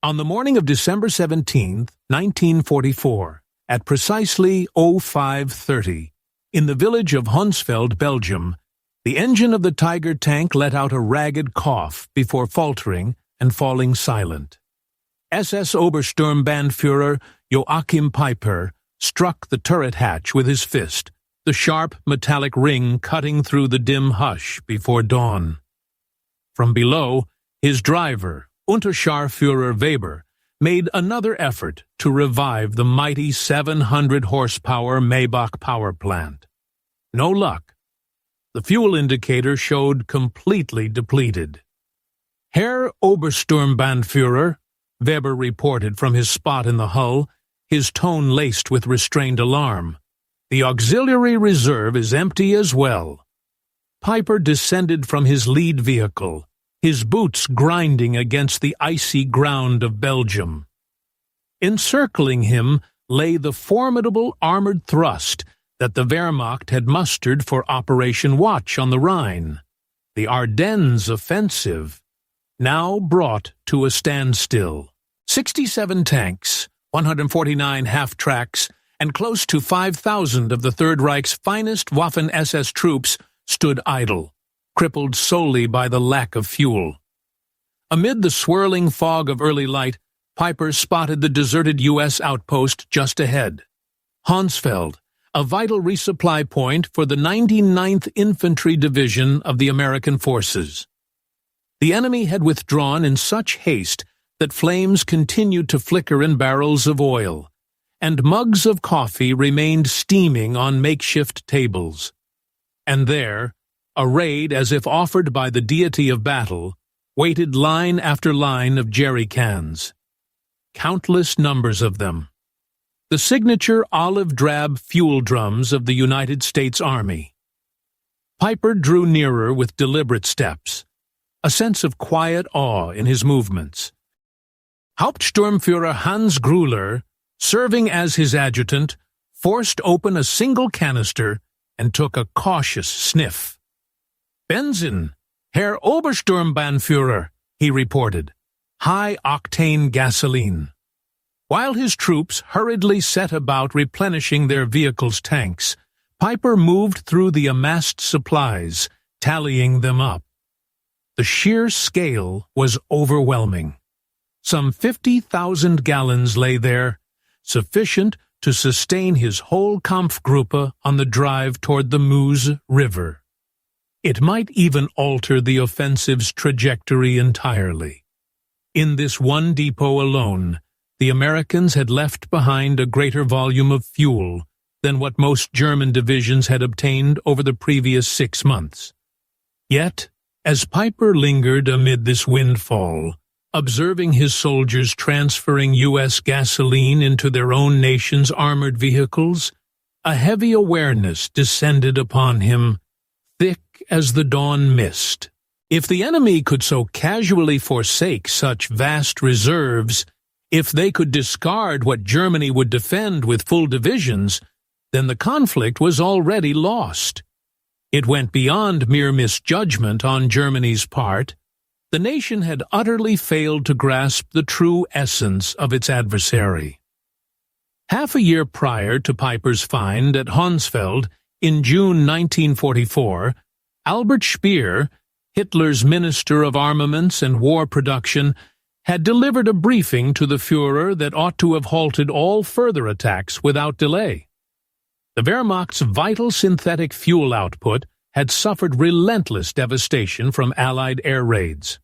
On the morning of December 17, 1944, at precisely 05:30, in the village of Honsveld, Belgium, the engine of the Tiger tank let out a ragged cough before faltering and falling silent. SS Obersturmbannführer Joachim Peiper struck the turret hatch with his fist, the sharp metallic ring cutting through the dim hush before dawn. From below, his driver, Unterscharführer Weber, made another effort to revive the mighty 700-horsepower Maybach power plant. No luck. The fuel indicator showed completely depleted. Herr Obersturmbannführer, Weber reported from his spot in the hull, his tone laced with restrained alarm. The auxiliary reserve is empty as well. Peiper descended from his lead vehicle, his boots grinding against the icy ground of Belgium. Encircling him lay the formidable armored thrust that the Wehrmacht had mustered for Operation Watch on the Rhine, the Ardennes offensive, now brought to a standstill. 67 tanks, 149 half-tracks, and close to 5,000 of the Third Reich's finest Waffen-SS troops stood idle, crippled solely by the lack of fuel. Amid the swirling fog of early light, Peiper spotted the deserted U.S. outpost just ahead. Honsveld, a vital resupply point for the 99th Infantry Division of the American forces. The enemy had withdrawn in such haste that flames continued to flicker in barrels of oil, and mugs of coffee remained steaming on makeshift tables. And there, arrayed as if offered by the deity of battle, waited line after line of jerry cans. Countless numbers of them. The signature olive-drab fuel drums of the United States Army. Peiper drew nearer with deliberate steps, a sense of quiet awe in his movements. Hauptsturmführer Hans Gruller, serving as his adjutant, forced open a single canister and took a cautious sniff. "Benzin, Herr Obersturmbannführer," he reported. "High-octane gasoline." While his troops hurriedly set about replenishing their vehicles' tanks, Peiper moved through the amassed supplies, tallying them up. The sheer scale was overwhelming. Some 50,000 gallons lay there, sufficient to sustain his whole Kampfgruppe on the drive toward the Meuse River. It might even alter the offensive's trajectory entirely. In this one depot alone, the Americans had left behind a greater volume of fuel than what most German divisions had obtained over the previous 6 months. Yet, as Peiper lingered amid this windfall, observing his soldiers transferring U.S. gasoline into their own nation's armored vehicles, a heavy awareness descended upon him, thick as the dawn mist. If the enemy could so casually forsake such vast reserves, if they could discard what Germany would defend with full divisions, then the conflict was already lost. It went beyond mere misjudgment on Germany's part. The nation had utterly failed to grasp the true essence of its adversary. Half a year prior to Peiper's find at Honsveld, in June 1944, Albert Speer, Hitler's Minister of Armaments and War Production, had delivered a briefing to the Führer that ought to have halted all further attacks without delay. The Wehrmacht's vital synthetic fuel output had suffered relentless devastation from Allied air raids.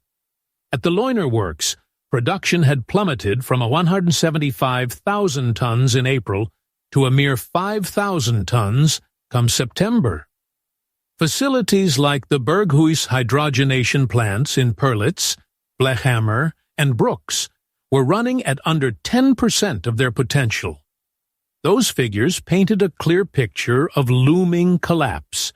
At the Leuna works, production had plummeted from 175,000 tons in April to a mere 5,000 tons come September. Facilities like the Berghuis hydrogenation plants in Perlitz, Blechhammer, and Brooks were running at under 10% of their potential. Those figures painted a clear picture of looming collapse.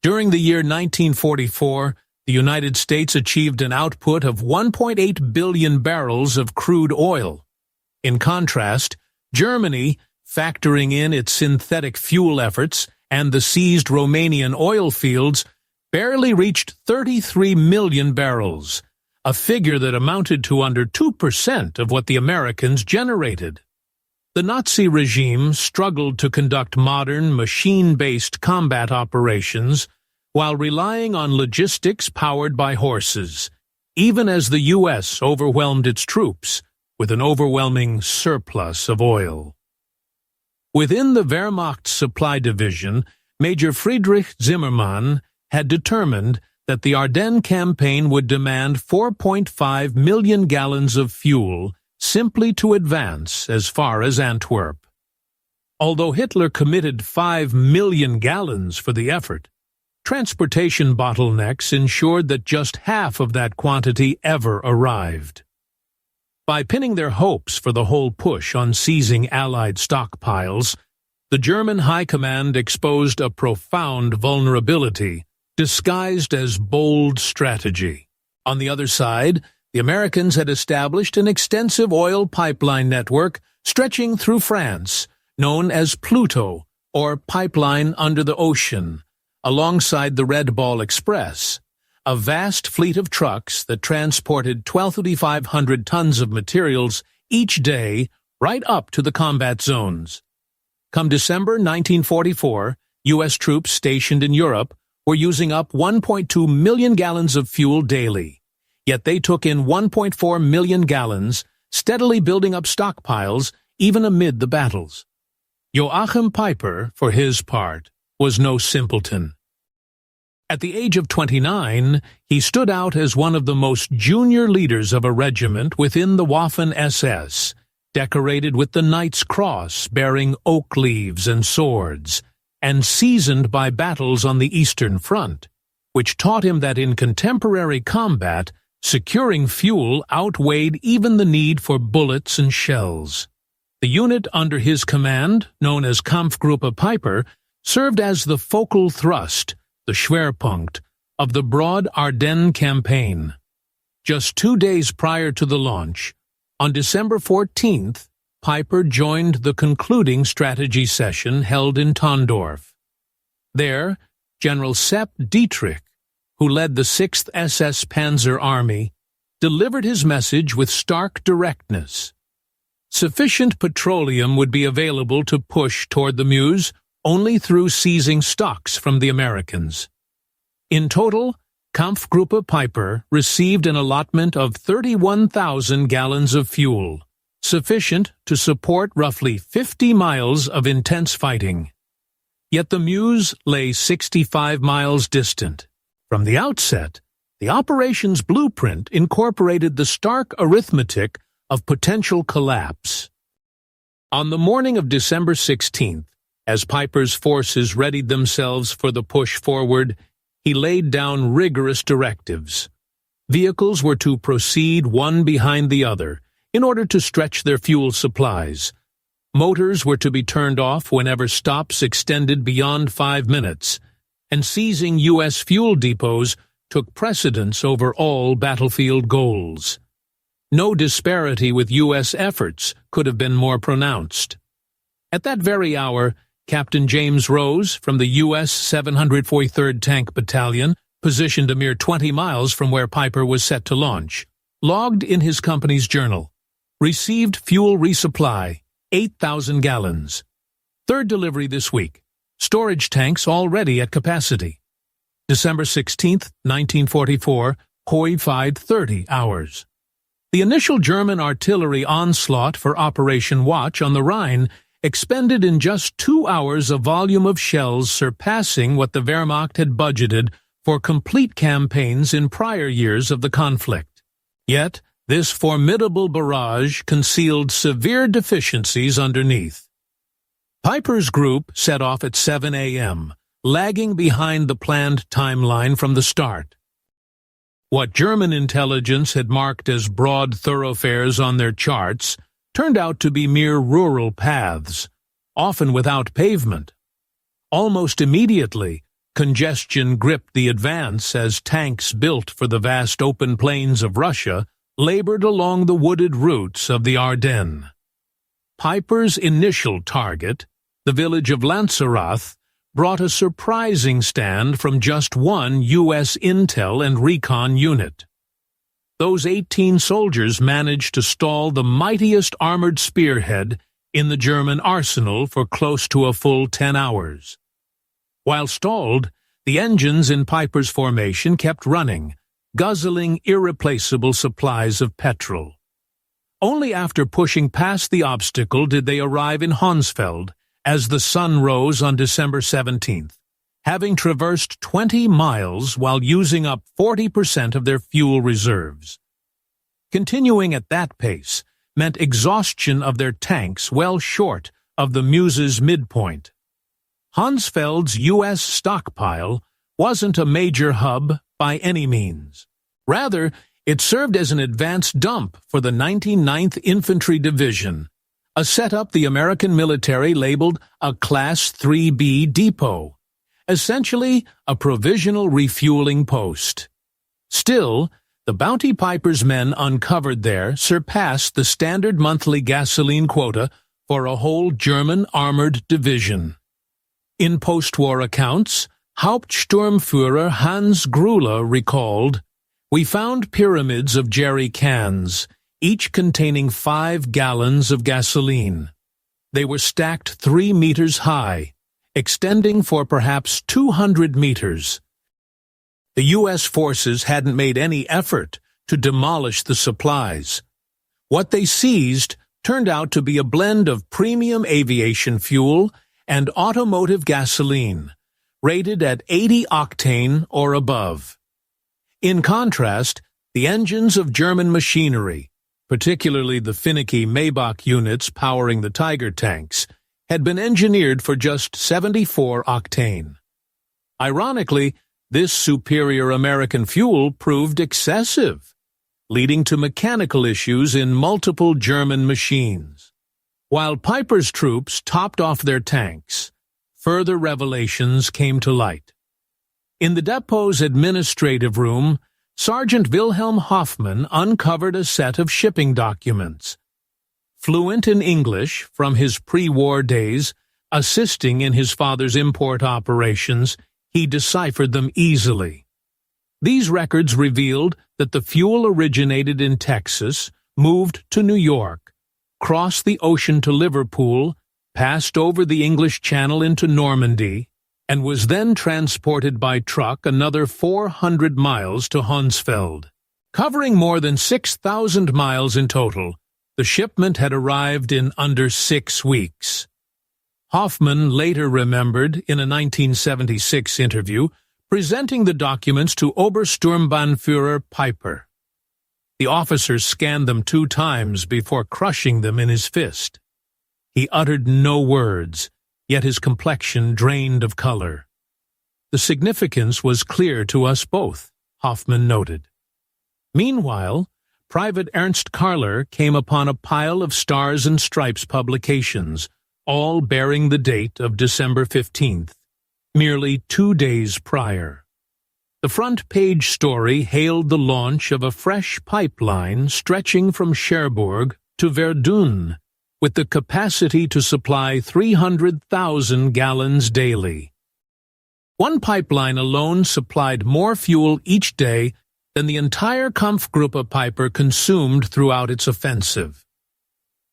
During the year 1944, the United States achieved an output of 1.8 billion barrels of crude oil. In contrast, Germany, factoring in its synthetic fuel efforts and the seized Romanian oil fields, barely reached 33 million barrels, a figure that amounted to under 2% of what the Americans generated. The Nazi regime struggled to conduct modern, machine-based combat operations while relying on logistics powered by horses, even as the U.S. overwhelmed its troops with an overwhelming surplus of oil. Within the Wehrmacht Supply Division, Major Friedrich Zimmermann had determined that the Ardennes campaign would demand 4.5 million gallons of fuel simply to advance as far as Antwerp. Although Hitler committed 5 million gallons for the effort, transportation bottlenecks ensured that just half of that quantity ever arrived. By pinning their hopes for the whole push on seizing Allied stockpiles, the German High Command exposed a profound vulnerability disguised as bold strategy. On the other side, the Americans had established an extensive oil pipeline network stretching through France, known as Pluto, or Pipeline Under the Ocean, alongside the Red Ball Express, a vast fleet of trucks that transported 12,500 tons of materials each day right up to the combat zones. Come December 1944, U.S. troops stationed in Europe were using up 1.2 million gallons of fuel daily, yet they took in 1.4 million gallons, steadily building up stockpiles even amid the battles. Joachim Peiper, for his part, was no simpleton. At the age of 29, he stood out as one of the most junior leaders of a regiment within the Waffen-SS, decorated with the Knight's Cross bearing oak leaves and swords, and seasoned by battles on the Eastern Front, which taught him that in contemporary combat, securing fuel outweighed even the need for bullets and shells. The unit under his command, known as Kampfgruppe Peiper, served as the focal thrust, the Schwerpunkt, of the broad Ardennes campaign. Just 2 days prior to the launch, on December 14th, Peiper joined the concluding strategy session held in Tondorf. There, General Sepp Dietrich, who led the 6th SS Panzer Army, delivered his message with stark directness. Sufficient petroleum would be available to push toward the Meuse only through seizing stocks from the Americans. In total, Kampfgruppe Peiper received an allotment of 31,000 gallons of fuel, sufficient to support roughly 50 miles of intense fighting. Yet the Meuse lay 65 miles distant. From the outset, the operation's blueprint incorporated the stark arithmetic of potential collapse. On the morning of December 16th, as Peiper's forces readied themselves for the push forward, he laid down rigorous directives. Vehicles were to proceed one behind the other in order to stretch their fuel supplies. Motors were to be turned off whenever stops extended beyond 5 minutes, and seizing U.S. fuel depots took precedence over all battlefield goals. No disparity with U.S. efforts could have been more pronounced. At that very hour, Captain James Rose from the U.S. 743rd Tank Battalion, positioned a mere 20 miles from where Peiper was set to launch, logged in his company's journal, received fuel resupply, 8,000 gallons. Third delivery this week, storage tanks already at capacity. December 16, 1944, Hoi-Fied 30 hours. The initial German artillery onslaught for Operation Watch on the Rhine expended in just 2 hours a volume of shells surpassing what the Wehrmacht had budgeted for complete campaigns in prior years of the conflict. Yet, this formidable barrage concealed severe deficiencies underneath. Peiper's group set off at 7 a.m., lagging behind the planned timeline from the start. What German intelligence had marked as broad thoroughfares on their charts turned out to be mere rural paths, often without pavement. Almost immediately, congestion gripped the advance as tanks built for the vast open plains of Russia labored along the wooded routes of the Ardennes. Peiper's initial target, the village of Lanzerath, brought a surprising stand from just one U.S. intel and recon unit. those 18 soldiers managed to stall the mightiest armored spearhead in the German arsenal for close to a full 10 hours. While stalled, the engines in Peiper's formation kept running, guzzling irreplaceable supplies of petrol. Only after pushing past the obstacle did they arrive in Honsfeld as the sun rose on December 17th, having traversed 20 miles while using up 40% of their fuel reserves. Continuing at that pace meant exhaustion of their tanks well short of the Meuse's midpoint. Honsfeld's U.S. stockpile wasn't a major hub by any means. Rather, it served as an advance dump for the 99th Infantry Division, a setup the American military labeled a Class 3B depot, essentially a provisional refueling post. Still, the bounty Peiper's men uncovered there surpassed the standard monthly gasoline quota for a whole German armored division. In post-war accounts, Hauptsturmführer Hans Grulle recalled, "We found pyramids of jerry cans, each containing 5 gallons of gasoline. They were stacked 3 meters high, extending for perhaps 200 meters. The U.S. forces hadn't made any effort to demolish the supplies. What they seized turned out to be a blend of premium aviation fuel and automotive gasoline, rated at 80 octane or above. In contrast, the engines of German machinery, particularly the finicky Maybach units powering the Tiger tanks, had been engineered for just 74 octane. Ironically, this superior American fuel proved excessive, leading to mechanical issues in multiple German machines. While Peiper's troops topped off their tanks, further revelations came to light. In the depot's administrative room, Sergeant Wilhelm Hoffmann uncovered a set of shipping documents. Fluent in English from his pre-war days, assisting in his father's import operations, he deciphered them easily. These records revealed that the fuel originated in Texas, moved to New York, crossed the ocean to Liverpool, passed over the English Channel into Normandy, and was then transported by truck another 400 miles to Honsfeld. Covering more than 6,000 miles in total, the shipment had arrived in under 6 weeks. Hoffmann later remembered, in a 1976 interview, presenting the documents to Obersturmbannführer Peiper. The officer scanned them 2 times before crushing them in his fist. He uttered no words, yet his complexion drained of color. The significance was clear to us both, Hoffmann noted. Meanwhile, Private Ernst Karler came upon a pile of Stars and Stripes publications, all bearing the date of December 15th, merely 2 days prior. The front-page story hailed the launch of a fresh pipeline stretching from Cherbourg to Verdun, with the capacity to supply 300,000 gallons daily. One pipeline alone supplied more fuel each day than the entire Kampfgruppe Peiper consumed throughout its offensive.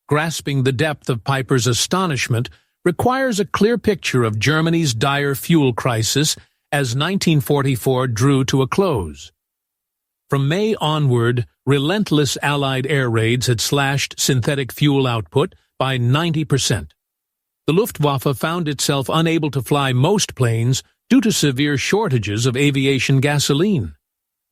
Grasping the depth of Peiper's astonishment requires a clear picture of Germany's dire fuel crisis as 1944 drew to a close. From May onward, relentless Allied air raids had slashed synthetic fuel output by 90%. The Luftwaffe found itself unable to fly most planes due to severe shortages of aviation gasoline.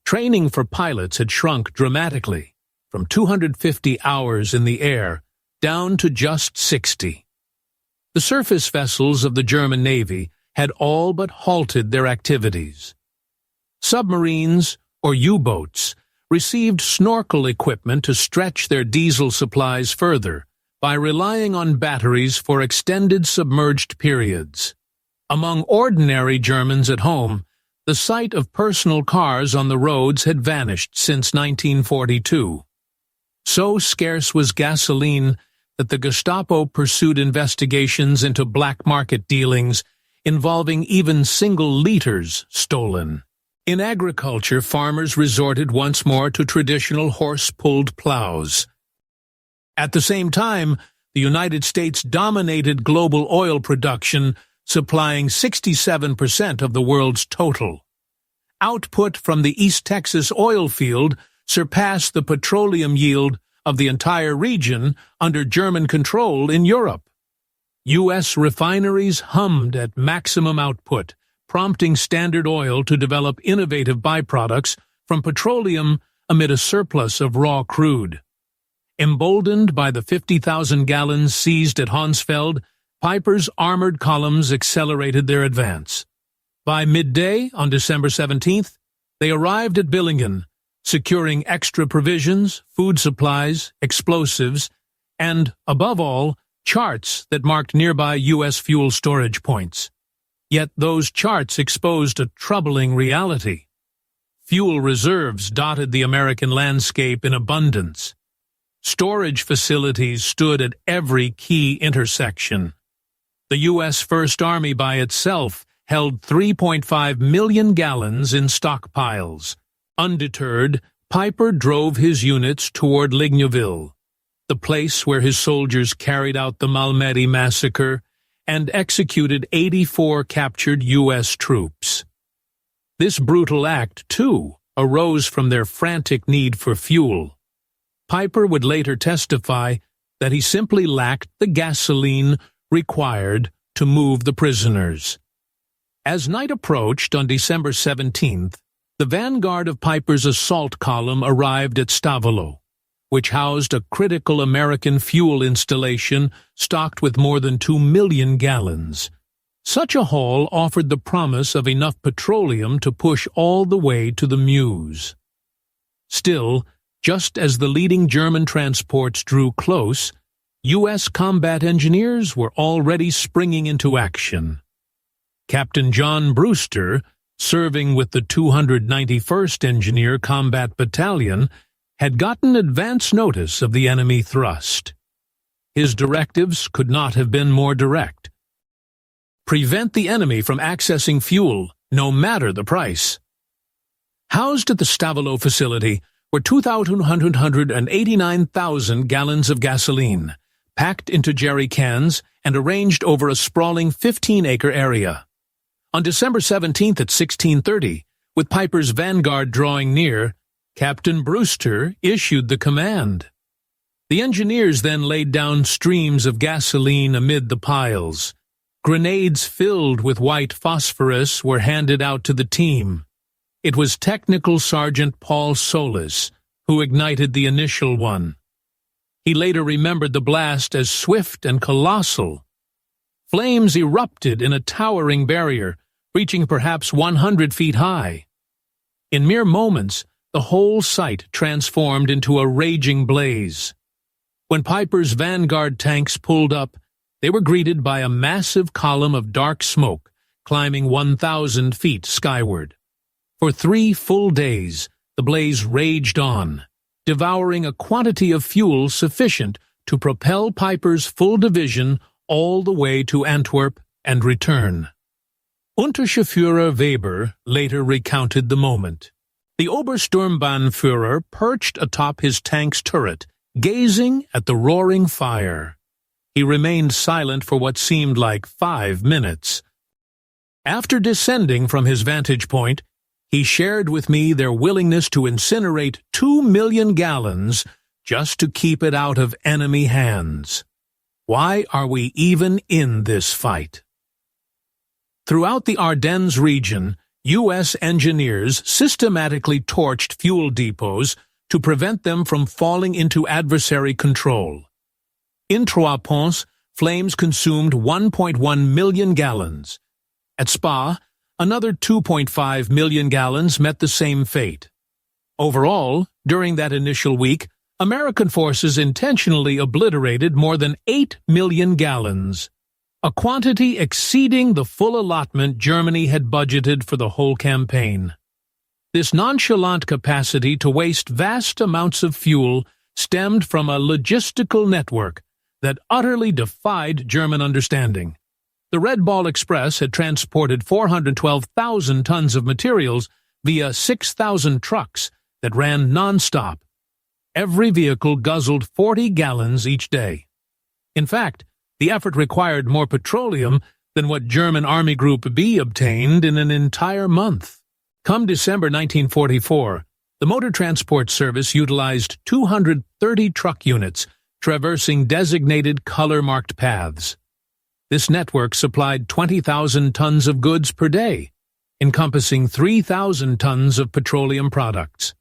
Training for pilots had shrunk dramatically, from 250 hours in the air down to just 60. The surface vessels of the German Navy had all but halted their activities. Submarines, or U-boats, received snorkel equipment to stretch their diesel supplies further by relying on batteries for extended submerged periods. Among ordinary Germans at home, the sight of personal cars on the roads had vanished since 1942. So scarce was gasoline that the Gestapo pursued investigations into black market dealings involving even single liters stolen. In agriculture, farmers resorted once more to traditional horse-pulled plows. At the same time, the United States dominated global oil production, supplying 67% of the world's total. Output from the East Texas oil field surpassed the petroleum yield of the entire region under German control in Europe. U.S. refineries hummed at maximum output, prompting Standard Oil to develop innovative byproducts from petroleum amid a surplus of raw crude. Emboldened by the 50,000 gallons seized at Honsfeld, Peiper's armored columns accelerated their advance. By midday on December 17th, they arrived at Billingen, securing extra provisions, food supplies, explosives, and, above all, charts that marked nearby U.S. fuel storage points. Yet those charts exposed a troubling reality. Fuel reserves dotted the American landscape in abundance. Storage facilities stood at every key intersection. The U.S. First Army by itself held 3.5 million gallons in stockpiles. Undeterred, Peiper drove his units toward Ligneville, the place where his soldiers carried out the Malmedy massacre and executed 84 captured U.S. troops. This brutal act, too, arose from their frantic need for fuel. Peiper would later testify that he simply lacked the gasoline required to move the prisoners. As night approached on December 17th, the vanguard of Peiper's assault column arrived at Stavelot, which housed a critical American fuel installation stocked with more than 2 million gallons. Such a haul offered the promise of enough petroleum to push all the way to the Meuse. Still, just as the leading German transports drew close, U.S. combat engineers were already springing into action. Captain John Brewster, serving with the 291st Engineer Combat Battalion, had gotten advance notice of the enemy thrust. His directives could not have been more direct. Prevent the enemy from accessing fuel, no matter the price. Housed at the Stavelot facility were 289,000 gallons of gasoline, packed into jerry cans and arranged over a sprawling 15-acre area. On December 17th at 16:30, with Peiper's vanguard drawing near, Captain Brewster issued the command. The engineers then laid down streams of gasoline amid the piles. Grenades filled with white phosphorus were handed out to the team. It was Technical Sergeant Paul Solis who ignited the initial one. He later remembered the blast as swift and colossal. Flames erupted in a towering barrier, reaching perhaps 100 feet high. In mere moments, the whole site transformed into a raging blaze. When Peiper's vanguard tanks pulled up, they were greeted by a massive column of dark smoke, climbing 1,000 feet skyward. For 3 full days, the blaze raged on, devouring a quantity of fuel sufficient to propel Peiper's full division all the way to Antwerp and return. Untersturmführer Weber later recounted the moment. The Obersturmbannführer perched atop his tank's turret, gazing at the roaring fire. He remained silent for what seemed like 5 minutes. After descending from his vantage point, he shared with me their willingness to incinerate 2 million gallons just to keep it out of enemy hands. Why are we even in this fight? Throughout the Ardennes region, U.S. engineers systematically torched fuel depots to prevent them from falling into adversary control. In Trois-Ponts, flames consumed 1.1 million gallons. At Spa, another 2.5 million gallons met the same fate. Overall, during that initial week, American forces intentionally obliterated more than 8 million gallons, a quantity exceeding the full allotment Germany had budgeted for the whole campaign. This nonchalant capacity to waste vast amounts of fuel stemmed from a logistical network that utterly defied German understanding. The Red Ball Express had transported 412,000 tons of materials via 6,000 trucks that ran non-stop. Every vehicle guzzled 40 gallons each day. In fact, the effort required more petroleum than what German Army Group B obtained in an entire month. Come December 1944, the Motor Transport Service utilized 230 truck units traversing designated color-marked paths. This network supplied 20,000 tons of goods per day, encompassing 3,000 tons of petroleum products.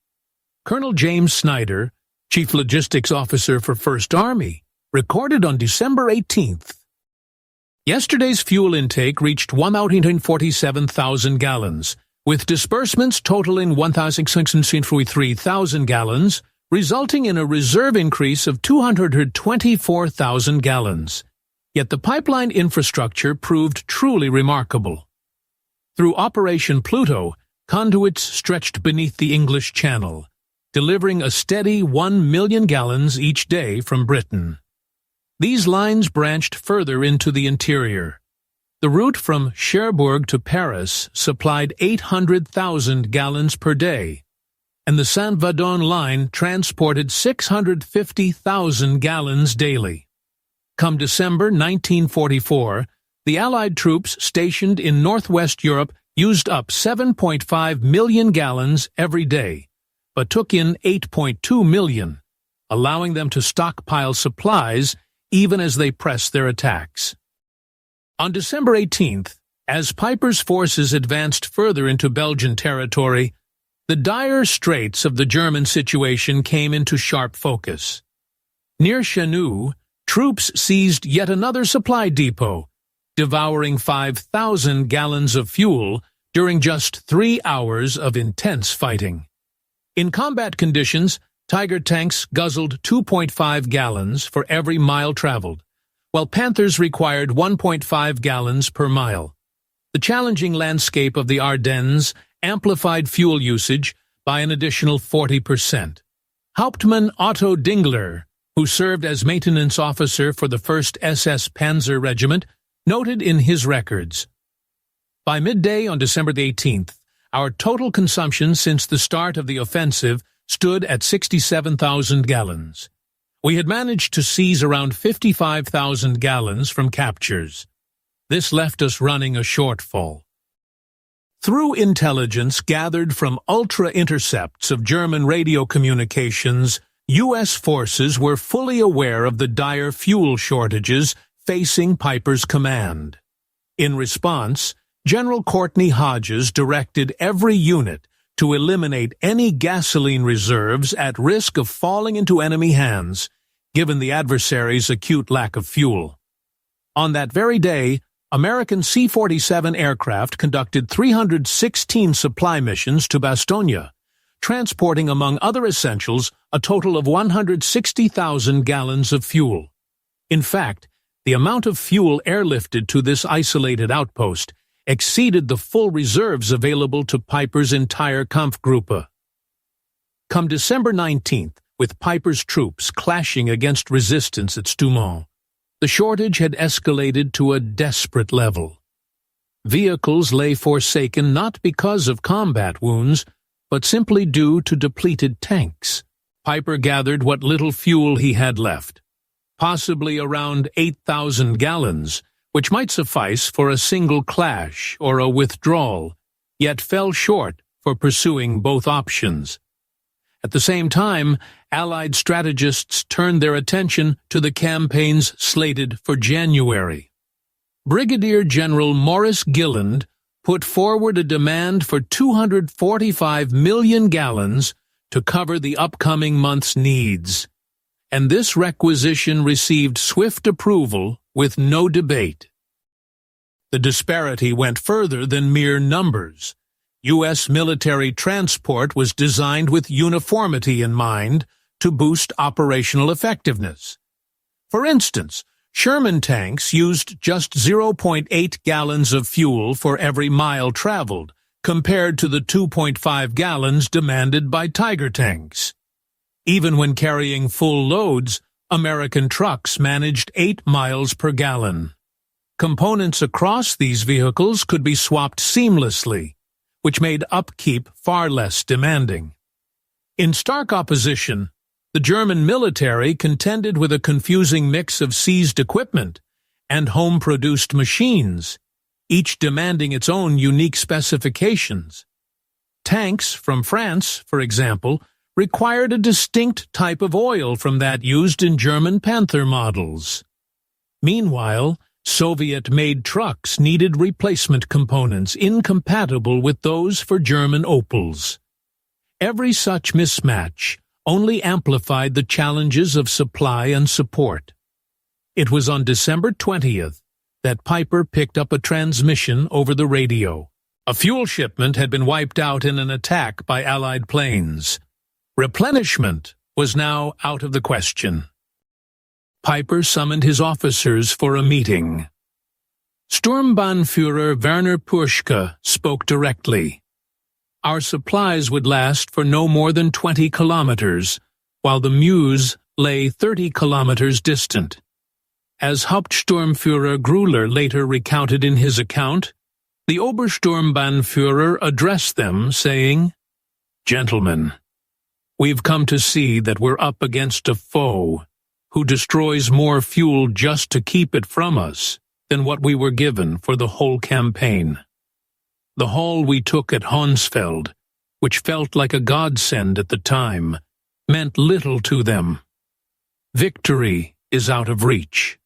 Colonel James Snyder, Chief Logistics Officer for 1st Army, recorded on December 18th. Yesterday's fuel intake reached 147,000 gallons, with disbursements totaling 1,643,000 gallons, resulting in a reserve increase of 224,000 gallons. Yet the pipeline infrastructure proved truly remarkable. Through Operation Pluto, conduits stretched beneath the English Channel, delivering a steady 1 million gallons each day from Britain. These lines branched further into the interior. The route from Cherbourg to Paris supplied 800,000 gallons per day, and the Saint-Vadon line transported 650,000 gallons daily. Come December 1944, the Allied troops stationed in northwest Europe used up 7.5 million gallons every day, but took in 8.2 million, allowing them to stockpile supplies even as they pressed their attacks. On December 18th, as Peiper's forces advanced further into Belgian territory, the dire straits of the German situation came into sharp focus. Near Chanou, troops seized yet another supply depot, devouring 5,000 gallons of fuel during just 3 hours of intense fighting. In combat conditions, Tiger tanks guzzled 2.5 gallons for every mile traveled, while Panthers required 1.5 gallons per mile. The challenging landscape of the Ardennes amplified fuel usage by an additional 40%. Hauptmann Otto Dingler, who served as maintenance officer for the 1st SS Panzer Regiment, noted in his records, "By midday on December 18th, our total consumption since the start of the offensive stood at 67,000 gallons. We had managed to seize around 55,000 gallons from captures. This left us running a shortfall." Through intelligence gathered from ultra-intercepts of German radio communications, U.S. forces were fully aware of the dire fuel shortages facing Peiper's command. In response, General Courtney Hodges directed every unit to eliminate any gasoline reserves at risk of falling into enemy hands, given the adversary's acute lack of fuel. On that very day, American C-47 aircraft conducted 316 supply missions to Bastogne, transporting among other essentials a total of 160,000 gallons of fuel. In fact, the amount of fuel airlifted to this isolated outpost exceeded the full reserves available to Peiper's entire Kampfgruppe. Come December 19th, with Peiper's troops clashing against resistance at Stoumont, the shortage had escalated to a desperate level. Vehicles lay forsaken not because of combat wounds, but simply due to depleted tanks. Peiper gathered what little fuel he had left, possibly around 8,000 gallons, which might suffice for a single clash or a withdrawal, yet fell short for pursuing both options. At the same time, Allied strategists turned their attention to the campaigns slated for January. Brigadier General Maurice Gilland put forward a demand for 245 million gallons to cover the upcoming month's needs, and this requisition received swift approval with no debate. The disparity went further than mere numbers. U.S. military transport was designed with uniformity in mind to boost operational effectiveness. For instance, Sherman tanks used just 0.8 gallons of fuel for every mile traveled, compared to the 2.5 gallons demanded by Tiger tanks. Even when carrying full loads, American trucks managed 8 miles per gallon. Components across these vehicles could be swapped seamlessly, which made upkeep far less demanding. In stark opposition, the German military contended with a confusing mix of seized equipment and home-produced machines, each demanding its own unique specifications. Tanks from France, for example, required a distinct type of oil from that used in German Panther models. Meanwhile, Soviet-made trucks needed replacement components incompatible with those for German Opels. Every such mismatch only amplified the challenges of supply and support. It was on December 20th that Peiper picked up a transmission over the radio. A fuel shipment had been wiped out in an attack by Allied planes. Replenishment was now out of the question. Peiper summoned his officers for a meeting. Sturmbannführer Werner Puschke spoke directly. Our supplies would last for no more than 20 kilometers, while the Meuse lay 30 kilometers distant. As Hauptsturmführer Grüller later recounted in his account, the Obersturmbannführer addressed them, saying, "Gentlemen, we've come to see that we're up against a foe who destroys more fuel just to keep it from us than what we were given for the whole campaign. The haul we took at Honsfeld, which felt like a godsend at the time, meant little to them. Victory is out of reach."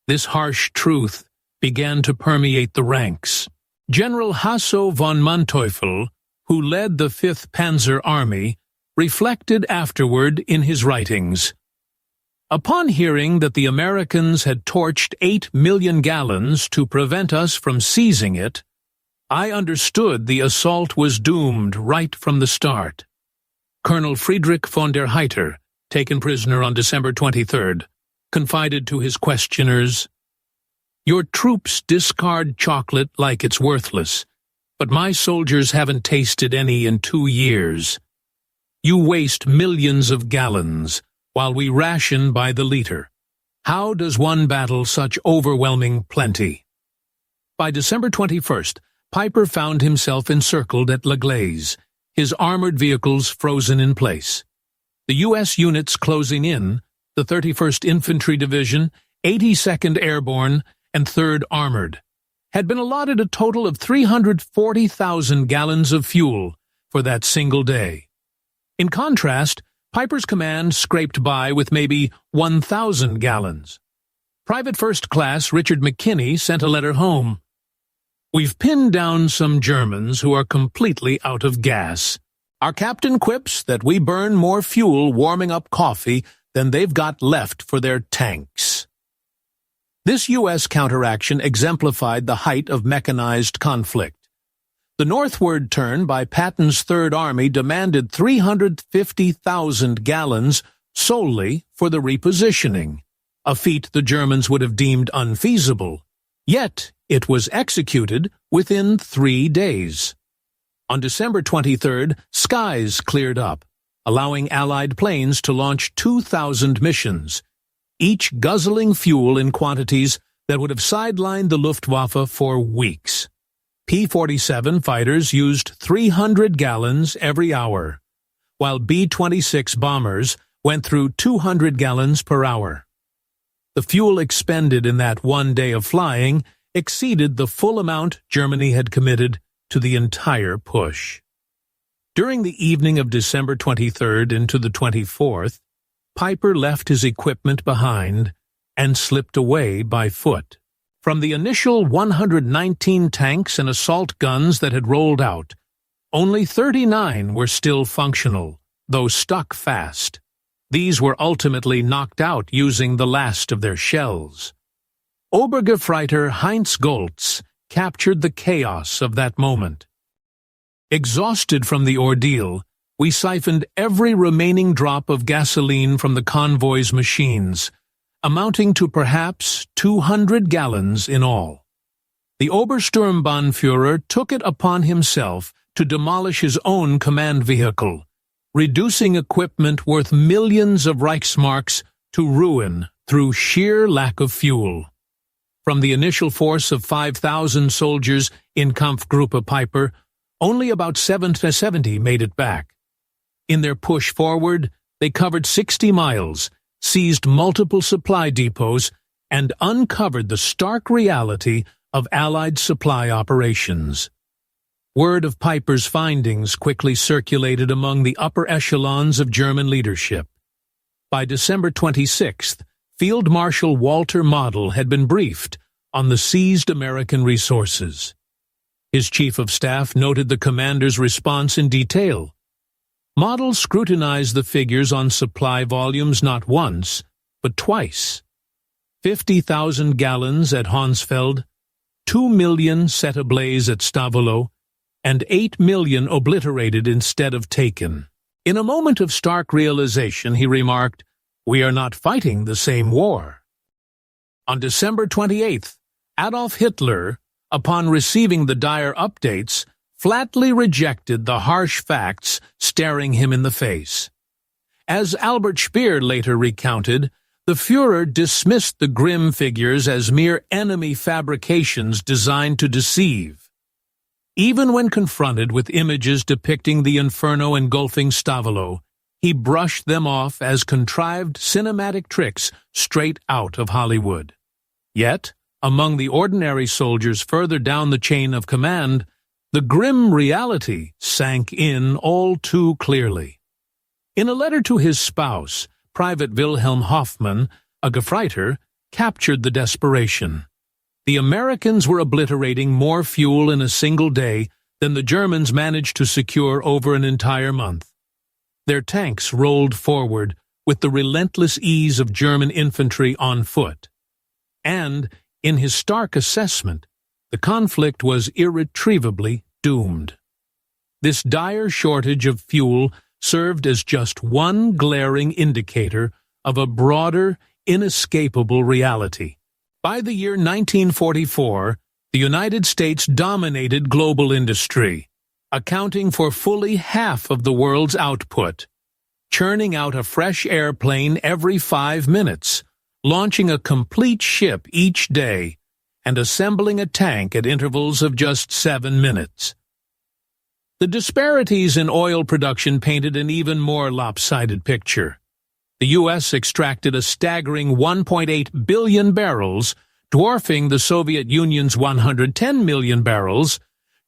This harsh truth began to permeate the ranks. General Hasso von Manteuffel, who led the 5th Panzer Army, reflected afterward in his writings. Upon hearing that the Americans had torched 8 million gallons to prevent us from seizing it, I understood the assault was doomed right from the start. Colonel Friedrich von der Heiter, taken prisoner on December 23rd, confided to his questioners, "Your troops discard chocolate like it's worthless, but my soldiers haven't tasted any in 2 years. You waste millions of gallons, while we ration by the liter. How does one battle such overwhelming plenty?" By December 21st, Peiper found himself encircled at La Glaise, his armored vehicles frozen in place. The U.S. units closing in, the 31st Infantry Division, 82nd Airborne, and 3rd Armored, had been allotted a total of 340,000 gallons of fuel for that single day. In contrast, Peiper's command scraped by with maybe 1,000 gallons. Private First Class Richard McKinney sent a letter home. "We've pinned down some Germans who are completely out of gas. Our captain quips that we burn more fuel warming up coffee than they've got left for their tanks." This U.S. counteraction exemplified the height of mechanized conflict. The northward turn by Patton's Third Army demanded 350,000 gallons solely for the repositioning, a feat the Germans would have deemed unfeasible. Yet it was executed within 3 days. On December 23rd, skies cleared up, allowing Allied planes to launch 2,000 missions, each guzzling fuel in quantities that would have sidelined the Luftwaffe for weeks. P-47 fighters used 300 gallons every hour, while B-26 bombers went through 200 gallons per hour. The fuel expended in that 1 day of flying exceeded the full amount Germany had committed to the entire push. During the evening of December 23rd into the 24th, Peiper left his equipment behind and slipped away by foot. From the initial 119 tanks and assault guns that had rolled out, only 39 were still functional, though stuck fast. These were ultimately knocked out using the last of their shells. Obergefreiter Heinz Goltz captured the chaos of that moment. Exhausted from the ordeal, we siphoned every remaining drop of gasoline from the convoy's machines, amounting to perhaps 200 gallons in all. The Obersturmbannführer took it upon himself to demolish his own command vehicle, reducing equipment worth millions of Reichsmarks to ruin through sheer lack of fuel. From the initial force of 5,000 soldiers in Kampfgruppe Peiper, Only about 70 made it back. In their push forward, they covered 60 miles, seized multiple supply depots, and uncovered the stark reality of Allied supply operations. Word of Peiper's findings quickly circulated among the upper echelons of German leadership. By December 26th, Field Marshal Walter Model had been briefed on the seized American resources. His chief of staff noted the commander's response in detail. Model scrutinized the figures on supply volumes not once, but twice. 50,000 gallons at Honsfeld, 2 million set ablaze at Stavolo, and 8 million obliterated instead of taken. In a moment of stark realization, he remarked, "We are not fighting the same war." On December 28th, Adolf Hitler, upon receiving the dire updates, flatly rejected the harsh facts staring him in the face. As Albert Speer later recounted, the Führer dismissed the grim figures as mere enemy fabrications designed to deceive. Even when confronted with images depicting the inferno engulfing Stavolo, he brushed them off as contrived cinematic tricks straight out of Hollywood. Yet, among the ordinary soldiers further down the chain of command, the grim reality sank in all too clearly. In a letter to his spouse, Private Wilhelm Hoffmann, a Gefreiter, captured the desperation. The Americans were obliterating more fuel in a single day than the Germans managed to secure over an entire month. Their tanks rolled forward with the relentless ease of German infantry on foot. And, in his stark assessment, the conflict was irretrievably doomed. This dire shortage of fuel served as just one glaring indicator of a broader, inescapable reality. By the year 1944, the United States dominated global industry, accounting for fully half of the world's output, churning out a fresh airplane every 5 minutes, launching a complete ship each day, and assembling a tank at intervals of just 7 minutes. The disparities in oil production painted an even more lopsided picture. The U.S. extracted a staggering 1.8 billion barrels, dwarfing the Soviet Union's 110 million barrels,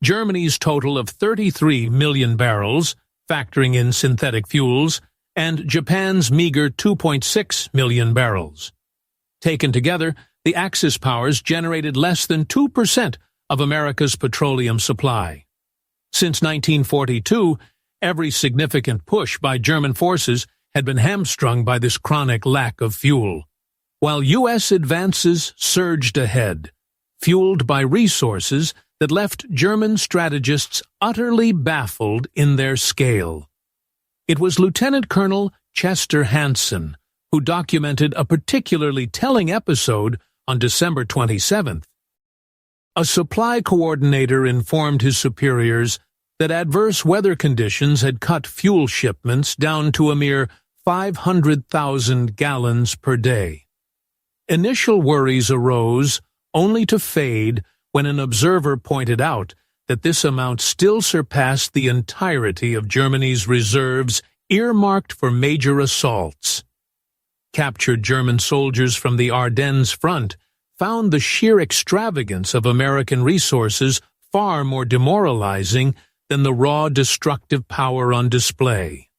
Germany's total of 33 million barrels, factoring in synthetic fuels, and Japan's meager 2.6 million barrels. Taken together, the Axis powers generated less than 2% of America's petroleum supply. Since 1942, every significant push by German forces had been hamstrung by this chronic lack of fuel, while U.S. advances surged ahead, fueled by resources that left German strategists utterly baffled in their scale. It was Lieutenant Colonel Chester Hansen who documented a particularly telling episode on December 27th. A supply coordinator informed his superiors that adverse weather conditions had cut fuel shipments down to a mere 500,000 gallons per day. Initial worries arose, only to fade when an observer pointed out that this amount still surpassed the entirety of Germany's reserves earmarked for major assaults. Captured German soldiers from the Ardennes front found the sheer extravagance of American resources far more demoralizing than the raw destructive power on display.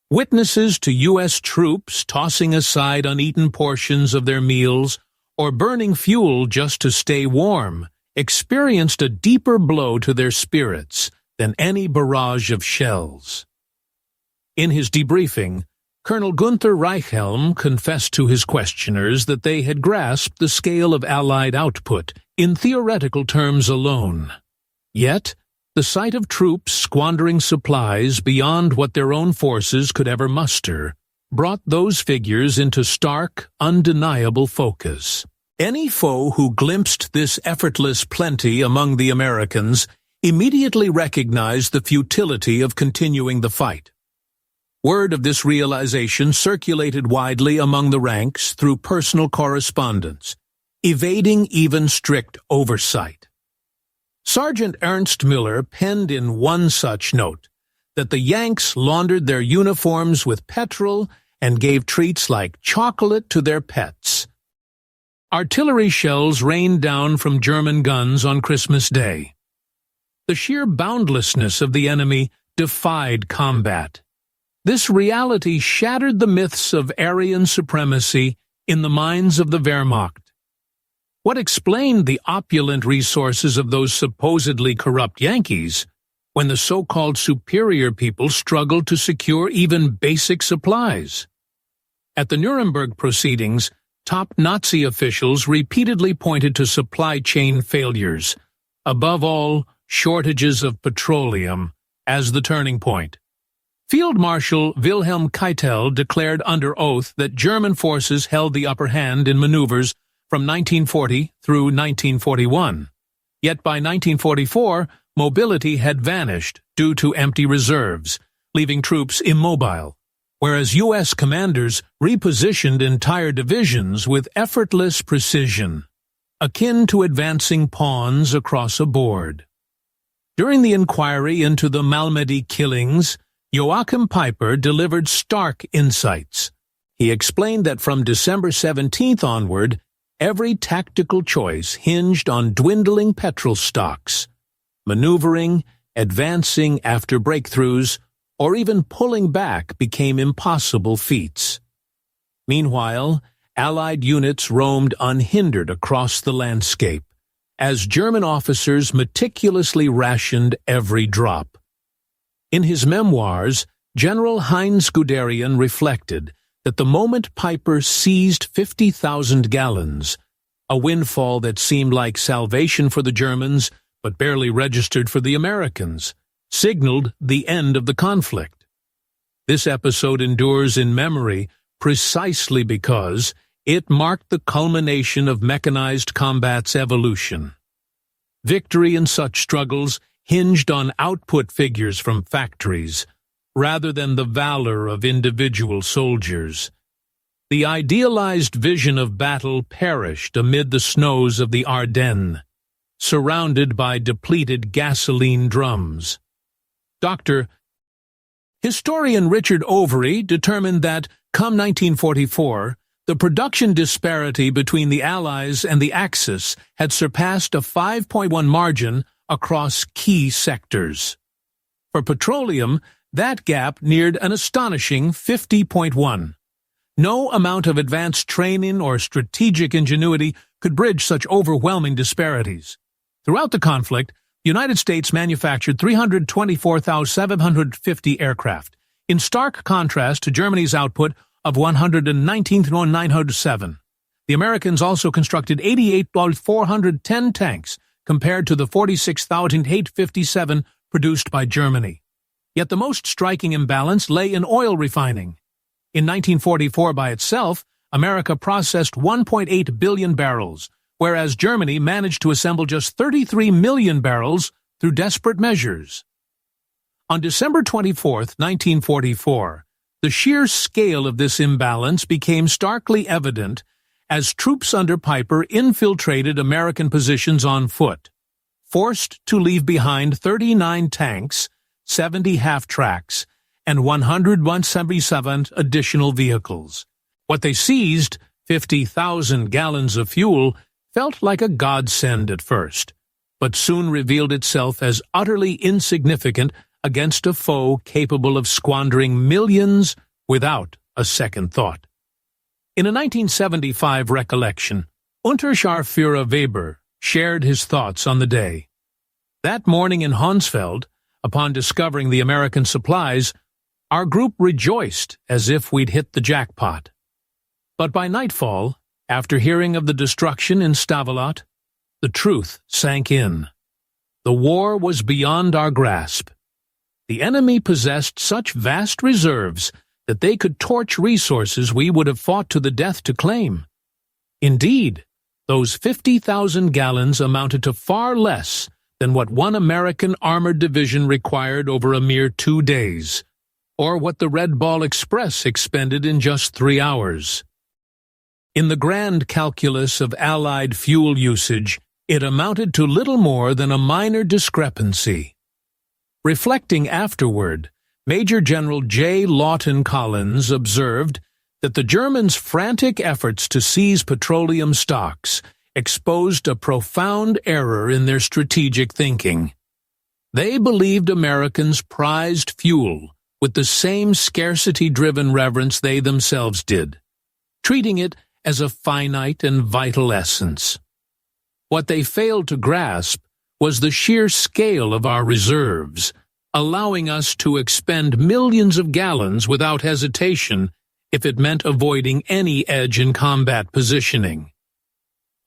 Witnesses to U.S. troops tossing aside uneaten portions of their meals or burning fuel just to stay warm experienced a deeper blow to their spirits than any barrage of shells. In his debriefing, Colonel Gunther Reichhelm confessed to his questioners that they had grasped the scale of Allied output in theoretical terms alone. Yet, the sight of troops squandering supplies beyond what their own forces could ever muster brought those figures into stark, undeniable focus. Any foe who glimpsed this effortless plenty among the Americans immediately recognized the futility of continuing the fight. Word of this realization circulated widely among the ranks through personal correspondence, evading even strict oversight. Sergeant Ernst Müller penned in one such note that the Yanks laundered their uniforms with petrol and gave treats like chocolate to their pets. Artillery shells rained down from German guns on Christmas Day. The sheer boundlessness of the enemy defied combat. This reality shattered the myths of Aryan supremacy in the minds of the Wehrmacht. What explained the opulent resources of those supposedly corrupt Yankees when the so-called superior people struggled to secure even basic supplies? At the Nuremberg proceedings, top Nazi officials repeatedly pointed to supply chain failures, above all, shortages of petroleum, as the turning point. Field Marshal Wilhelm Keitel declared under oath that German forces held the upper hand in maneuvers from 1940 through 1941. Yet by 1944, mobility had vanished due to empty reserves, leaving troops immobile, whereas U.S. commanders repositioned entire divisions with effortless precision, akin to advancing pawns across a board. During the inquiry into the Malmedy killings, Joachim Peiper delivered stark insights. He explained that from December 17th onward, every tactical choice hinged on dwindling petrol stocks. Maneuvering, advancing after breakthroughs, or even pulling back became impossible feats. Meanwhile, Allied units roamed unhindered across the landscape, as German officers meticulously rationed every drop. In his memoirs, General Heinz Guderian reflected that the moment Peiper seized 50,000 gallons, a windfall that seemed like salvation for the Germans but barely registered for the Americans, signaled the end of the conflict. This episode endures in memory precisely because it marked the culmination of mechanized combat's evolution. Victory in such struggles hinged on output figures from factories, rather than the valor of individual soldiers. The idealized vision of battle perished amid the snows of the Ardennes, surrounded by depleted gasoline drums. Historian Richard Overy determined that, come 1944, the production disparity between the Allies and the Axis had surpassed a 5.1 margin across key sectors. For petroleum, that gap neared an astonishing 50.1. No amount of advanced training or strategic ingenuity could bridge such overwhelming disparities. Throughout the conflict, the United States manufactured 324,750 aircraft, in stark contrast to Germany's output of 119,907. The Americans also constructed 88,410 tanks, compared to the 46,857 produced by Germany. Yet the most striking imbalance lay in oil refining. In 1944 by itself, America processed 1.8 billion barrels, whereas Germany managed to assemble just 33 million barrels through desperate measures. On December 24, 1944, the sheer scale of this imbalance became starkly evident as troops under Peiper infiltrated American positions on foot, forced to leave behind 39 tanks, 70 half-tracks, and 177 additional vehicles. What they seized, 50,000 gallons of fuel, felt like a godsend at first, but soon revealed itself as utterly insignificant against a foe capable of squandering millions without a second thought. In a 1975 recollection, Unterscharführer Weber shared his thoughts on the day. That morning in Honsfeld, upon discovering the American supplies, our group rejoiced as if we'd hit the jackpot. But by nightfall, after hearing of the destruction in Stavelot, the truth sank in. The war was beyond our grasp. The enemy possessed such vast reserves that they could torch resources we would have fought to the death to claim. Indeed, those 50,000 gallons amounted to far less than what one American armored division required over a mere 2 days, or what the Red Ball Express expended in just 3 hours. In the grand calculus of Allied fuel usage, it amounted to little more than a minor discrepancy. Reflecting afterward, Major General J. Lawton Collins observed that the Germans' frantic efforts to seize petroleum stocks exposed a profound error in their strategic thinking. They believed Americans prized fuel with the same scarcity-driven reverence they themselves did, treating it as a finite and vital essence. What they failed to grasp was the sheer scale of our reserves, allowing us to expend millions of gallons without hesitation if it meant avoiding any edge in combat positioning.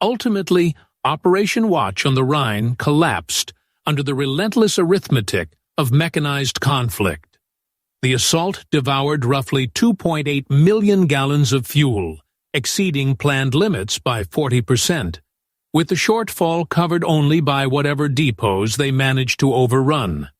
Ultimately, Operation Watch on the Rhine collapsed under the relentless arithmetic of mechanized conflict. The assault devoured roughly 2.8 million gallons of fuel, exceeding planned limits by 40%, with the shortfall covered only by whatever depots they managed to overrun.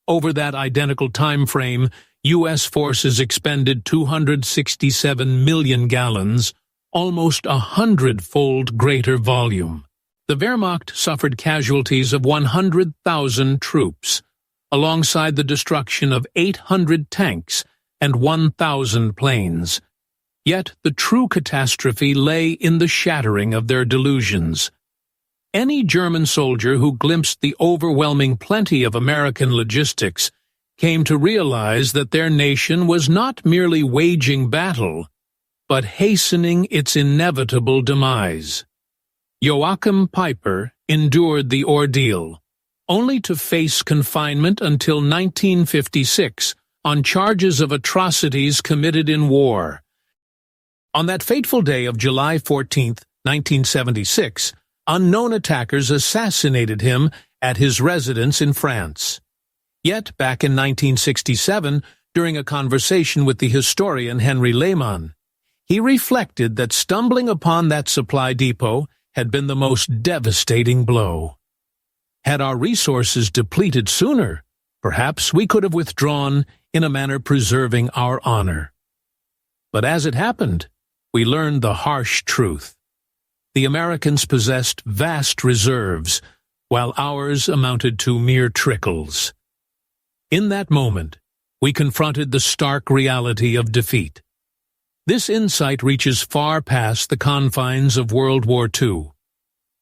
Over that identical time frame, U.S. forces expended 267 million gallons, almost 100-fold greater volume. The Wehrmacht suffered casualties of 100,000 troops, alongside the destruction of 800 tanks and 1,000 planes. Yet the true catastrophe lay in the shattering of their delusions. Any German soldier who glimpsed the overwhelming plenty of American logistics came to realize that their nation was not merely waging battle, but hastening its inevitable demise. Joachim Peiper endured the ordeal, only to face confinement until 1956 on charges of atrocities committed in war. On that fateful day of July 14, 1976, unknown attackers assassinated him at his residence in France. Yet, back in 1967, during a conversation with the historian Henry Lehmann, he reflected that stumbling upon that supply depot had been the most devastating blow. Had our resources depleted sooner, perhaps we could have withdrawn in a manner preserving our honor. But as it happened, we learned the harsh truth. The Americans possessed vast reserves, while ours amounted to mere trickles. In that moment, we confronted the stark reality of defeat. This insight reaches far past the confines of World War II.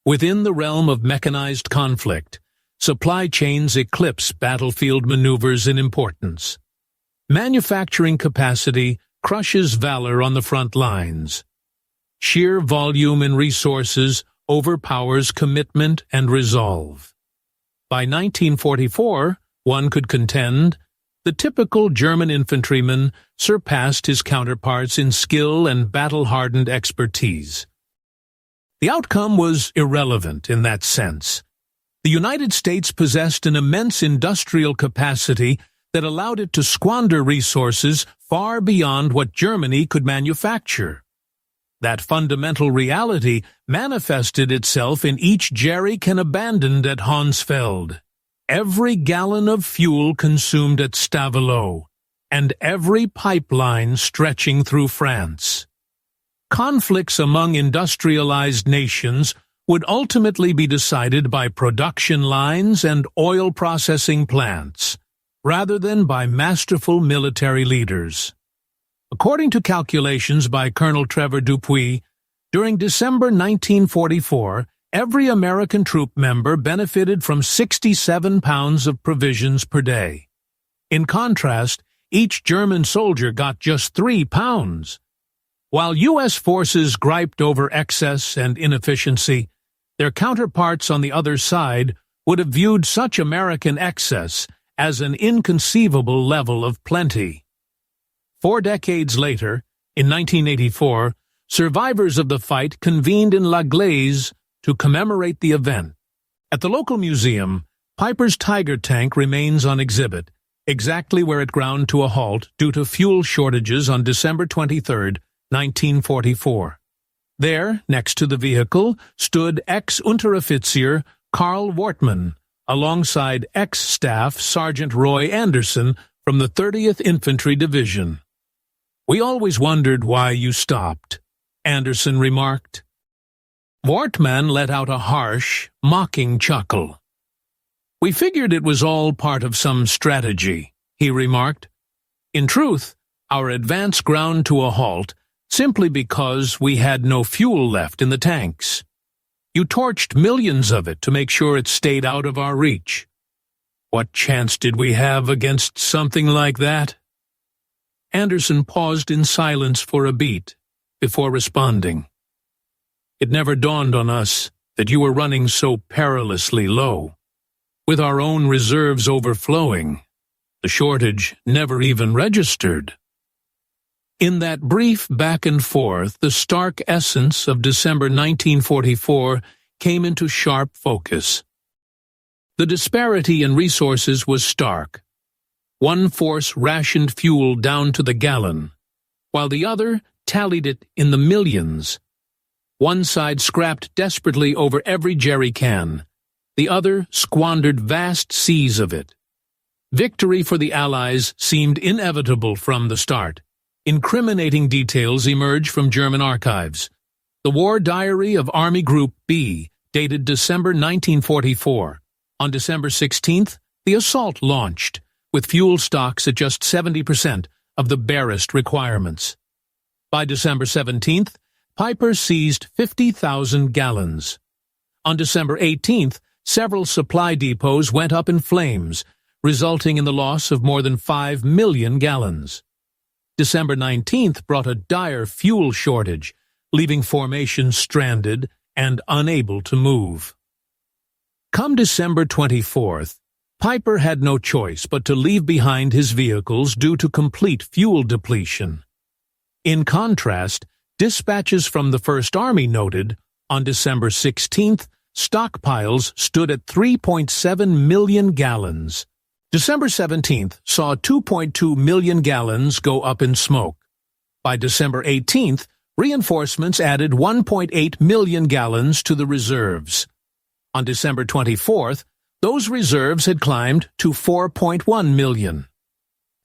Within the realm of mechanized conflict, supply chains eclipse battlefield maneuvers in importance. Manufacturing capacity crushes valor on the front lines. Sheer volume in resources overpowers commitment and resolve. By 1944, one could contend, the typical German infantryman surpassed his counterparts in skill and battle-hardened expertise. The outcome was irrelevant in that sense. The United States possessed an immense industrial capacity that allowed it to squander resources far beyond what Germany could manufacture. That fundamental reality manifested itself in each jerrycan abandoned at Honsfeld, every gallon of fuel consumed at Stavelot, and every pipeline stretching through France. Conflicts among industrialized nations would ultimately be decided by production lines and oil processing plants, rather than by masterful military leaders. According to calculations by Colonel Trevor Dupuy, during December 1944, every American troop member benefited from 67 pounds of provisions per day. In contrast, each German soldier got just 3 pounds. While U.S. forces griped over excess and inefficiency, their counterparts on the other side would have viewed such American excess as an inconceivable level of plenty. 4 decades later, in 1984, survivors of the fight convened in La Glaise to commemorate the event. At the local museum, Peiper's Tiger tank remains on exhibit, exactly where it ground to a halt due to fuel shortages on December 23, 1944. There, next to the vehicle, stood ex-Unteroffizier Karl Wortmann, alongside ex-Staff Sergeant Roy Anderson from the 30th Infantry Division. "We always wondered why you stopped," Anderson remarked. Wortman let out a harsh, mocking chuckle. "We figured it was all part of some strategy," he remarked. "In truth, our advance ground to a halt simply because we had no fuel left in the tanks. You torched millions of it to make sure it stayed out of our reach. What chance did we have against something like that?" Anderson paused in silence for a beat before responding. "It never dawned on us that you were running so perilously low. With our own reserves overflowing, the shortage never even registered." In that brief back and forth, the stark essence of December 1944 came into sharp focus. The disparity in resources was stark. One force rationed fuel down to the gallon, while the other tallied it in the millions. One side scrapped desperately over every jerry can. The other squandered vast seas of it. Victory for the Allies seemed inevitable from the start. Incriminating details emerge from German archives. The War Diary of Army Group B, dated December 1944. On December 16th, the assault launched, with fuel stocks at just 70% of the barest requirements. By December 17th, Peiper seized 50,000 gallons. On December 18th, several supply depots went up in flames, resulting in the loss of more than 5 million gallons. December 19th brought a dire fuel shortage, leaving formations stranded and unable to move. Come December 24th, Peiper had no choice but to leave behind his vehicles due to complete fuel depletion. In contrast, dispatches from the First Army noted, on December 16th, stockpiles stood at 3.7 million gallons. December 17th saw 2.2 million gallons go up in smoke. By December 18th, reinforcements added 1.8 million gallons to the reserves. On December 24th, those reserves had climbed to 4.1 million.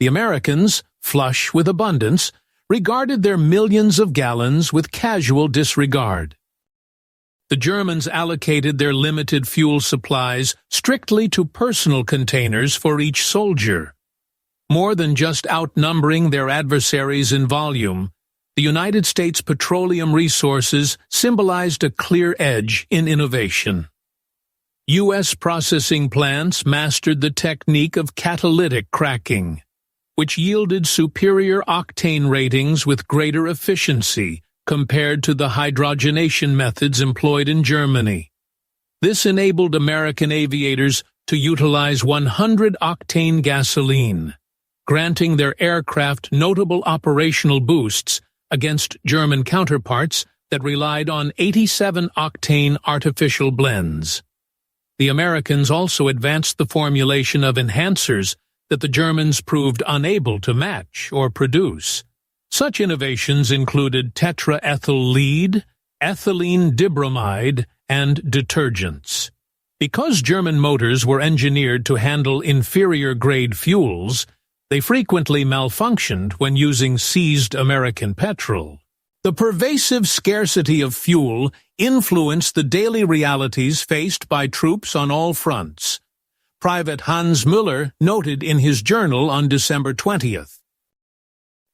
The Americans, flush with abundance, regarded their millions of gallons with casual disregard. The Germans allocated their limited fuel supplies strictly to personal containers for each soldier. More than just outnumbering their adversaries in volume, the United States petroleum resources symbolized a clear edge in innovation. U.S. processing plants mastered the technique of catalytic cracking, which yielded superior octane ratings with greater efficiency compared to the hydrogenation methods employed in Germany. This enabled American aviators to utilize 100-octane gasoline, granting their aircraft notable operational boosts against German counterparts that relied on 87-octane artificial blends. The Americans also advanced the formulation of enhancers that the Germans proved unable to match or produce. Such innovations included tetraethyl lead, ethylene dibromide, and detergents. Because German motors were engineered to handle inferior-grade fuels, they frequently malfunctioned when using seized American petrol. The pervasive scarcity of fuel influenced the daily realities faced by troops on all fronts. Private Hans Müller noted in his journal on December 20th.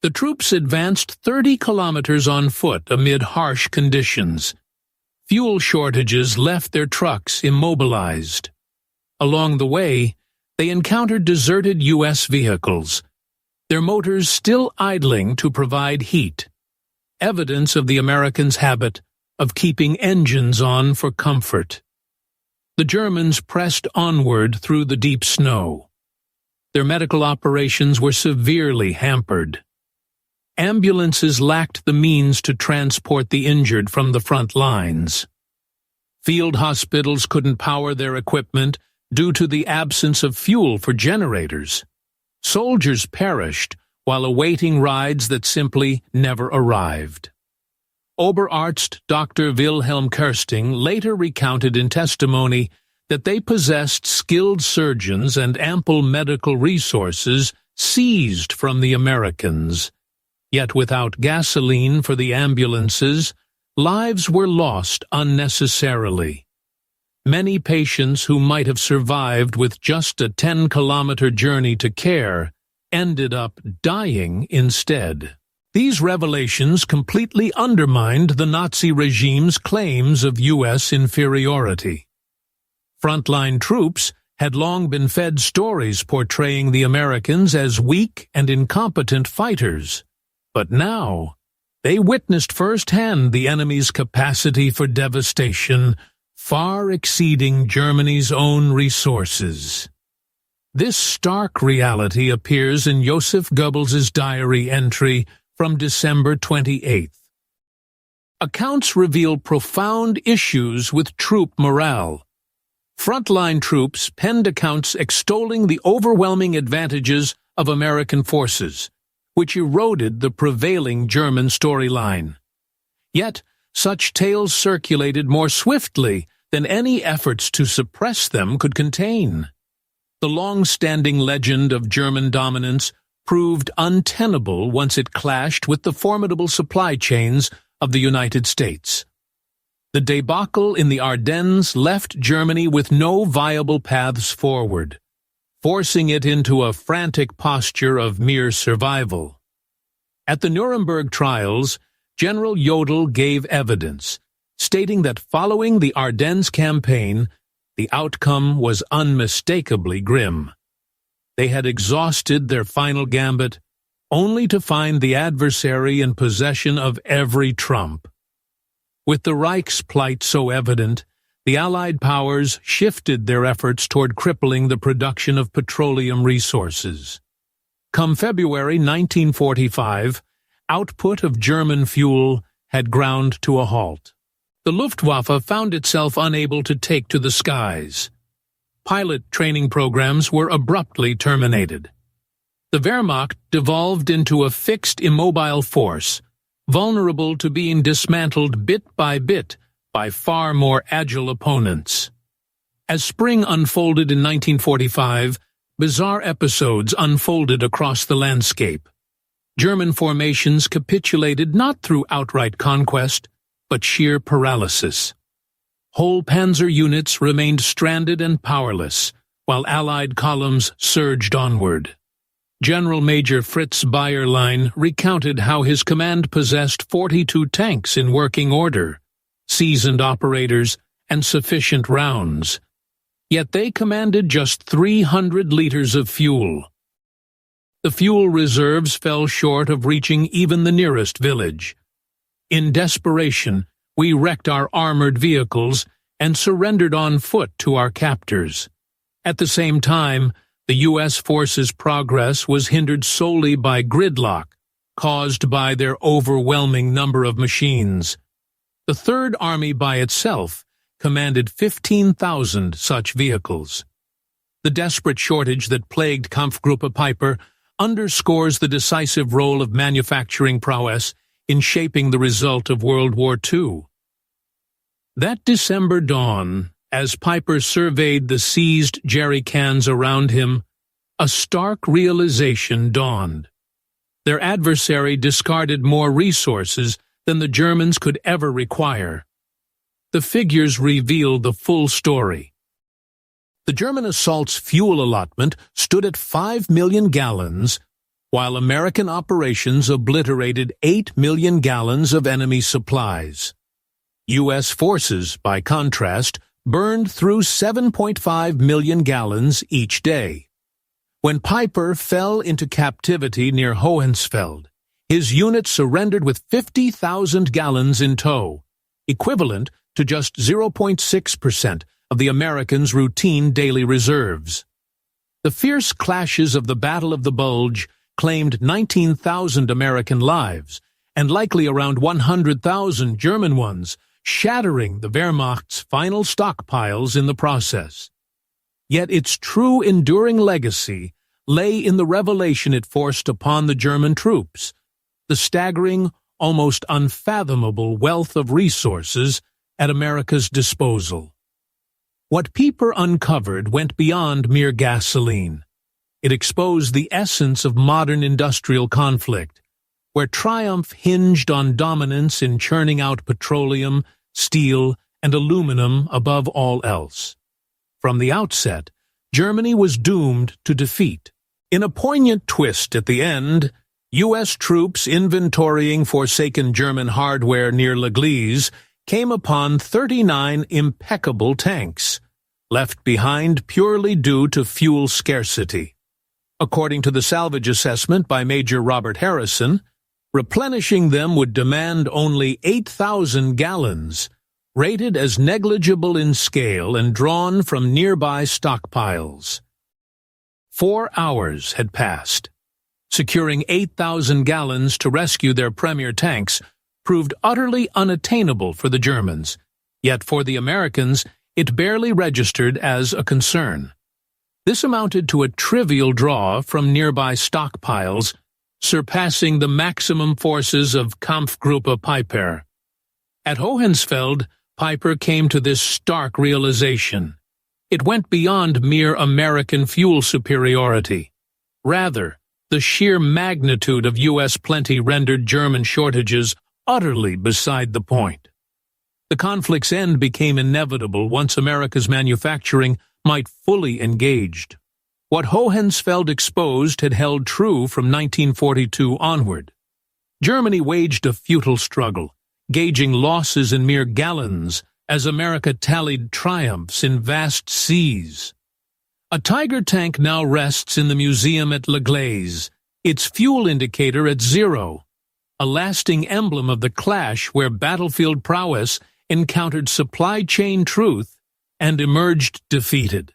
The troops advanced 30 kilometers on foot amid harsh conditions. Fuel shortages left their trucks immobilized. Along the way, they encountered deserted U.S. vehicles, their motors still idling to provide heat, evidence of the Americans' habit of keeping engines on for comfort. The Germans pressed onward through the deep snow. Their medical operations were severely hampered. Ambulances lacked the means to transport the injured from the front lines. Field hospitals couldn't power their equipment due to the absence of fuel for generators. Soldiers perished while awaiting rides that simply never arrived. Oberarzt Dr. Wilhelm Kersting later recounted in testimony that they possessed skilled surgeons and ample medical resources seized from the Americans. Yet without gasoline for the ambulances, lives were lost unnecessarily. Many patients who might have survived with just a 10-kilometer journey to care ended up dying instead. These revelations completely undermined the Nazi regime's claims of U.S. inferiority. Frontline troops had long been fed stories portraying the Americans as weak and incompetent fighters, but now they witnessed firsthand the enemy's capacity for devastation, far exceeding Germany's own resources. This stark reality appears in Joseph Goebbels's diary entry from December 28th. Accounts reveal profound issues with troop morale. Frontline troops penned accounts extolling the overwhelming advantages of American forces, which eroded the prevailing German storyline. Yet, such tales circulated more swiftly than any efforts to suppress them could contain. The long-standing legend of German dominance proved untenable once it clashed with the formidable supply chains of the United States. The debacle in the Ardennes left Germany with no viable paths forward, forcing it into a frantic posture of mere survival. At the Nuremberg trials, General Jodl gave evidence, stating that following the Ardennes campaign, the outcome was unmistakably grim. They had exhausted their final gambit, only to find the adversary in possession of every trump. With the Reich's plight so evident, the Allied powers shifted their efforts toward crippling the production of petroleum resources. Come February 1945, output of German fuel had ground to a halt. The Luftwaffe found itself unable to take to the skies. Pilot training programs were abruptly terminated. The Wehrmacht devolved into a fixed immobile force, vulnerable to being dismantled bit by far more agile opponents. As spring unfolded in 1945, bizarre episodes unfolded across the landscape. German formations capitulated not through outright conquest, but sheer paralysis. Whole panzer units remained stranded and powerless, while Allied columns surged onward. General Major Fritz Bayerlein recounted how his command possessed 42 tanks in working order, seasoned operators, and sufficient rounds. Yet they commanded just 300 liters of fuel. The fuel reserves fell short of reaching even the nearest village. In desperation, we wrecked our armored vehicles and surrendered on foot to our captors. At the same time, the U.S. forces' progress was hindered solely by gridlock, caused by their overwhelming number of machines. The Third Army by itself commanded 15,000 such vehicles. The desperate shortage that plagued Kampfgruppe Peiper underscores the decisive role of manufacturing prowess in shaping the result of World War II. That December dawn, as Peiper surveyed the seized jerry cans around him, a stark realization dawned. Their adversary discarded more resources than the Germans could ever require. The figures revealed the full story. The German assault's fuel allotment stood at 5 million gallons, while American operations obliterated 8 million gallons of enemy supplies. U.S. forces, by contrast, burned through 7.5 million gallons each day. When Peiper fell into captivity near Hohenfeld, his unit surrendered with 50,000 gallons in tow, equivalent to just 0.6% of the Americans' routine daily reserves. The fierce clashes of the Battle of the Bulge claimed 19,000 American lives, and likely around 100,000 German ones, shattering the Wehrmacht's final stockpiles in the process. Yet its true enduring legacy lay in the revelation it forced upon the German troops, the staggering, almost unfathomable wealth of resources at America's disposal. What Peiper uncovered went beyond mere gasoline. It exposed the essence of modern industrial conflict, where triumph hinged on dominance in churning out petroleum, steel, and aluminum above all else. From the outset, Germany was doomed to defeat. In a poignant twist at the end, U.S. troops inventorying forsaken German hardware near L'Église came upon 39 impeccable tanks, left behind purely due to fuel scarcity. According to the salvage assessment by Major Robert Harrison, replenishing them would demand only 8,000 gallons, rated as negligible in scale and drawn from nearby stockpiles. 4 hours had passed. Securing 8,000 gallons to rescue their premier tanks proved utterly unattainable for the Germans, yet for the Americans it barely registered as a concern. This amounted to a trivial draw from nearby stockpiles, surpassing the maximum forces of Kampfgruppe Peiper. At Hohenfeld, Peiper came to this stark realization. It went beyond mere American fuel superiority. Rather, the sheer magnitude of U.S. plenty rendered German shortages utterly beside the point. The conflict's end became inevitable once America's manufacturing might fully engaged. What Hohenfeld exposed had held true from 1942 onward. Germany waged a futile struggle, gauging losses in mere gallons as America tallied triumphs in vast seas. A Tiger tank now rests in the museum at L'Église, its fuel indicator at 0, a lasting emblem of the clash where battlefield prowess encountered supply chain truth and emerged defeated.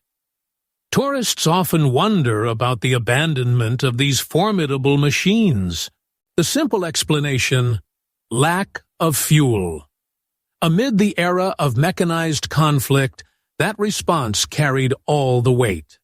Tourists often wonder about the abandonment of these formidable machines. The simple explanation: lack of fuel. Amid the era of mechanized conflict, that response carried all the weight.